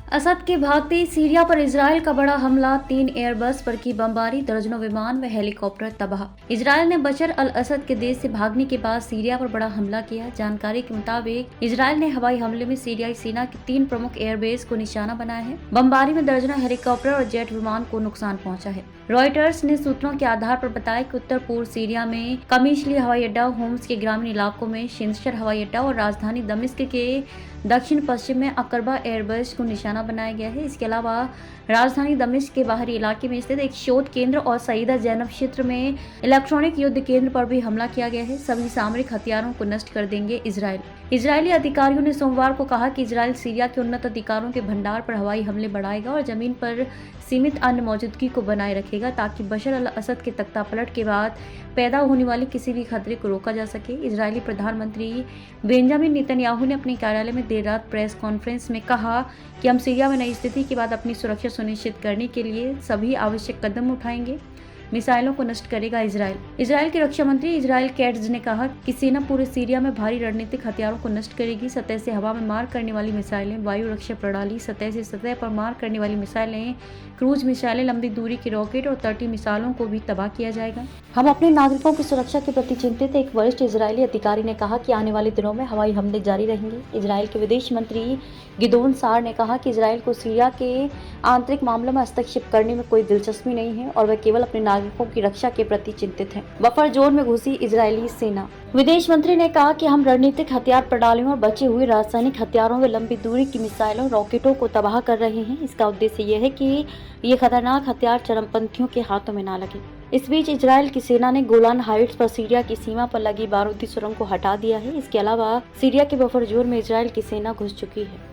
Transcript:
असद के भागते सीरिया पर इजराइल का बड़ा हमला, 3 एयरबस पर की बमबारी, दर्जनों विमान व हेलीकॉप्टर तबाह। इजराइल ने बशर अल असद के देश से भागने के बाद सीरिया पर बड़ा हमला किया। जानकारी के मुताबिक इजराइल ने हवाई हमले में सीरियाई सेना के 3 प्रमुख एयरबेस को निशाना बनाया है। बमबारी में दर्जनों हेलीकॉप्टर और जेट विमान को नुकसान पहुंचा है। रॉयटर्स ने सूत्रों के आधार पर बताया कि उत्तर पूर्व सीरिया में कमीशली हवाई अड्डा, होम्स के ग्रामीण इलाकों में शिंशर हवाई अड्डा और राजधानी दमिश्क के दक्षिण पश्चिम में अकरबा एयरबेस को निशाना बनाया गया है। इसके अलावा राजधानी दमिश्क के बाहरी इलाके में स्थित एक शोध केंद्र और सईदा जैनब क्षेत्र में इलेक्ट्रॉनिक युद्ध केंद्र पर भी हमला किया गया है। सभी सामरिक हथियारों को नष्ट कर देंगे इजराइल। इजरायली अधिकारियों ने सोमवार को कहा कि इजराइल सीरिया के उन्नत अधिकारों के भंडार पर हवाई हमले बढ़ाएगा और जमीन पर सीमित अन्य मौजूदगी को बनाए रखेगा ताकि बशर अल असद के तख्तापलट के बाद पैदा होने वाले किसी भी खतरे को रोका जा सके। इजरायली प्रधानमंत्री बेंजामिन नेतन्याहू ने अपने कार्यालय में देर रात प्रेस कॉन्फ्रेंस में कहा कि हम सीरिया में नई स्थिति के बाद अपनी सुरक्षा सुनिश्चित करने के लिए सभी आवश्यक कदम उठाएंगे। मिसाइलों को नष्ट करेगा इजराइल। इजराइल के रक्षा मंत्री इजराइल कैट्ज ने कहा कि सेना पूरे सीरिया में भारी रणनीतिक हथियारों को नष्ट करेगी। सतह से हवा में मार करने वाली मिसाइलें, वायु रक्षा प्रणाली, सतह से सतह पर मार करने वाली मिसाइलें, क्रूज मिसाइलें, लंबी दूरी के रॉकेट और तटीय मिसाइलों को भी तबाह किया जाएगा। हम अपने नागरिकों की सुरक्षा के प्रति चिंतित हैं, एक वरिष्ठ इजरायली अधिकारी ने कहा कि आने वाले दिनों में हवाई हमले जारी रहेंगे। इजराइल के विदेश मंत्री गिदोन सार ने कहा कि इजराइल को सीरिया के आंतरिक मामलों में हस्तक्षेप करने में कोई दिलचस्पी नहीं है और वह केवल अपने नागरिकों की रक्षा के प्रति चिंतित है। बफर जोन में घुसी इजरायली सेना। विदेश मंत्री ने कहा कि हम रणनीतिक हथियार प्रणालियों और बचे हुए रासायनिक हथियारों व लंबी दूरी की मिसाइलों, रॉकेटों को तबाह कर रहे हैं। इसका उद्देश्य यह है कि ये खतरनाक हथियार चरमपंथियों के हाथों में न लगे। इस बीच इजराइल की सेना ने गोलान हाइट्स पर सीरिया की सीमा पर लगी बारूदी सुरंग को हटा दिया है। इसके अलावा सीरिया के बफर जोन में इजराइल की सेना घुस चुकी है।